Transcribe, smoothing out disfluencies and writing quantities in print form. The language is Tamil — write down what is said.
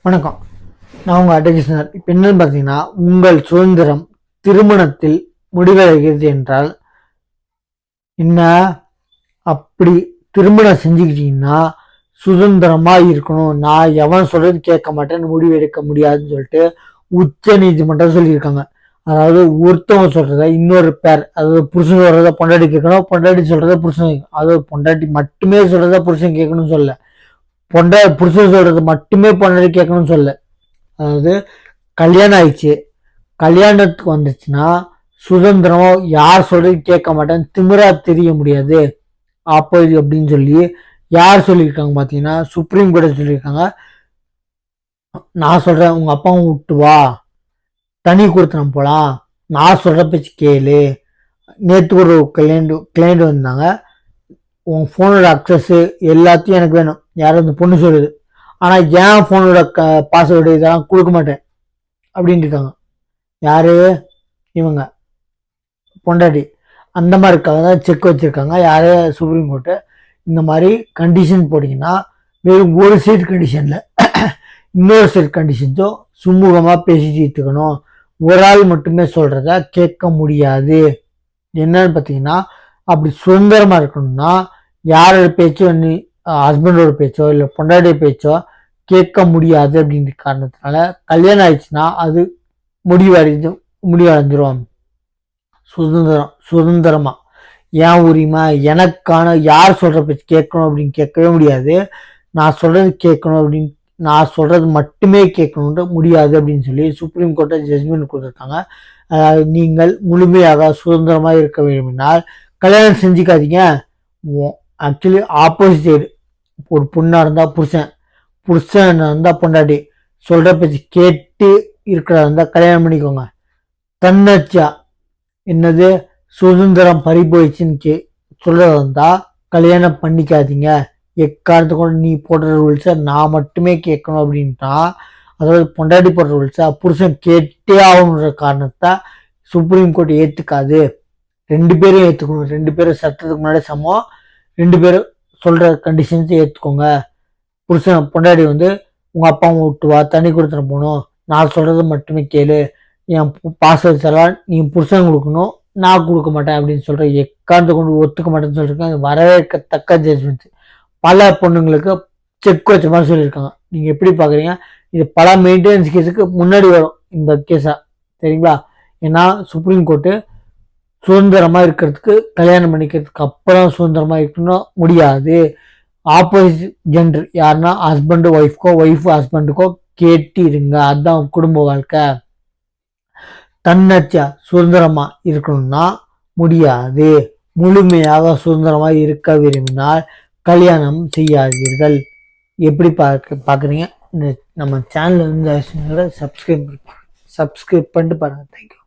வணக்கம். நான் உங்கள் அட்வொகேட். இப்போ என்னன்னு பார்த்தீங்கன்னா, உங்கள் சுதந்திரம் திருமணத்தில் முடிவடைகிறது என்றால் என்ன? அப்படி திருமணம் செஞ்சுக்கிட்டீங்கன்னா சுதந்திரமாக இருக்கணும். நான் எவன் சொல்றது கேட்க மாட்டேன்னு முடிவு எடுக்க முடியாதுன்னு சொல்லிட்டு உச்ச நீதிமன்றம் சொல்லியிருக்காங்க. அதாவது ஒருத்தவங்க சொல்றத இன்னொரு பேர், அதாவது புருஷன் சொல்றத பொண்டாட்டி கேட்கணும், பொண்டாட்டி சொல்றத புருஷன் கேட்கணும். அதாவது பொண்டாட்டி மட்டுமே சொல்றத புருஷன் கேட்கணும்னு சொல்ல, புருஷன் சொல்றது மட்டுமே பொண்டாட்டி கேட்கணும்னு சொல்ல. அதாவது கல்யாணம் ஆயிடுச்சு, கல்யாணத்துக்கு வந்துச்சுன்னா சுதந்திரம் யார் சொல்றது கேட்க மாட்டேன், திமிரா தெரிய முடியாது ஆப்போசிட் அப்படின்னு சொல்லி யார் சொல்லியிருக்காங்க பார்த்தீங்கன்னா, சுப்ரீம் கோர்ட் சொல்லியிருக்காங்க. நான் சொல்றேன், உங்க அப்பாவும் விட்டு வா, தனி கொடுத்தனம் போலாம், நான் சொல்ற பேச்சு கேளு. நேற்று ஒரு கிளைண்ட் வந்தாங்க, உன் ஃபோனோட அக்சஸ் எல்லாத்தையும் எனக்கு வேணும், யாரும் அந்த பொண்ணு சொல்லுது. ஆனால் ஏன் ஃபோனோட பாஸ்வேர்டு இதெல்லாம் கொடுக்க மாட்டேன் அப்படின்னு இருக்காங்க. யாரு? இவங்க பொண்டாட்டி. அந்த மாதிரி இருக்காங்க, செக் வச்சிருக்காங்க. யாரு? Supreme court. இந்த மாதிரி கண்டிஷன் போட்டிங்கன்னா வெறும் ஒரு சைட் கண்டிஷனில் இன்னொரு சைட் கண்டிஷன்ஸும் சுமூகமாக பேசி தீர்த்துக்கணும். ஒரு ஆள் மட்டுமே சொல்கிறத கேட்க முடியாது. என்னன்னு பார்த்தீங்கன்னா, அப்படி சுதந்திரமாக இருக்கணும்னா யாரோட பேச்சோ, ஹஸ்பண்டோட பேச்சோ இல்லை பொண்டாட்டிய பேச்சோ கேட்க முடியாது அப்படின்ற காரணத்தினால கல்யாணம் ஆயிடுச்சுன்னா அது முடிவடைஞ்சிரும். சுதந்திரமா என் உரிமை, எனக்கான, யார் சொல்ற பேச்சு கேட்கணும் அப்படின்னு கேட்கவே முடியாது. நான் சொல்றது கேட்கணும் அப்படின்னு, நான் சொல்றது மட்டுமே கேட்கணுன்ற முடியாது அப்படின்னு சொல்லி சுப்ரீம் கோர்ட்டை ஜட்ஜ்மெண்ட் கொடுத்துருக்காங்க. அதாவது நீங்கள் முழுமையாக சுதந்திரமாக இருக்க விரும்பினால் கல்யாணம் செஞ்சுக்காதீங்க. ஆக்சுவலி ஆப்போசிட் சைடு, ஒரு பொண்ணா இருந்தா புருஷன் இருந்தா பொண்டாட்டி சொல்ற பேச்சு கேட்டு இருக்கிறதா இருந்தா கல்யாணம் பண்ணிக்கோங்க. தன்னச்சா என்னது சுதந்திரம் பறி போயிடுச்சுன்னு சொல்றதா இருந்தா கல்யாணம் பண்ணிக்காதீங்க. எக்காரணத்து கூட நீ போடுற ரூல்ஸை நான் மட்டுமே கேட்கணும் அப்படின்ட்டா, அதாவது பொண்டாட்டி போடுற ரூல்ஸை புருஷன் கேட்டே ஆகணுன்ற காரணத்தை சுப்ரீம் கோர்ட் ஏற்றுக்காது. ரெண்டு பேரும் ஏற்றுக்கணும். ரெண்டு பேரும் சட்டத்துக்கு முன்னாடி சமம். ரெண்டு பேரும் சொல்ற கண்டிஷன்ஸை ஏற்றுக்கோங்க. புருஷன் பொண்டாட்டி உங்க அப்பாவும் விட்டு வா, தண்ணி கொடுத்துட்டு போகணும், நான் சொல்றது மட்டுமே கேளு, என் பாஸ்வேர்ட்ஸ் எல்லாம் நீ புருஷன் கொடுக்கணும், நான் கொடுக்க மாட்டேன் அப்படின்னு சொல்ற எக்காந்து கொண்டு ஒத்துக்க மாட்டேன்னு சொல்லியிருக்கேன். அது வரவேற்கத்தக்க ஜட்ஜ்மெண்ட். பல பொண்ணுங்களுக்கு செக் வச்ச மாதிரி சொல்லியிருக்காங்க. நீங்க எப்படி பாக்குறீங்க? இது பல மெயின்டெனன்ஸ் கேஸுக்கு முன்னாடி வரும் இந்த கேஸா, சரிங்களா? ஏன்னா சுப்ரீம் கோர்ட்டு சுதந்திரமா இருக்கிறதுக்கு, கல்யாணம் பண்ணிக்கிறதுக்கு அப்புறம் சுதந்திரமா இருக்கணும் முடியாது. ஆப்போசிட் ஜெண்டர் யாருன்னா ஹஸ்பண்ட் ஒய்ஃப்கோ, ஒய்ஃப் ஹஸ்பண்டுக்கோ கேட்டு இருங்க. அதுதான் குடும்ப வாழ்க்கை. தன்னச்சா சுதந்திரமா இருக்கணும்னா முடியாது. முழுமையாக சுதந்திரமா இருக்க விரும்பினால் கல்யாணம் செய்யாதீர்கள். எப்படி பாக்குறீங்க? நம்ம சேனல் சப்ஸ்கிரைப் பண்ணிட்டு பாருங்க. தேங்க்யூ.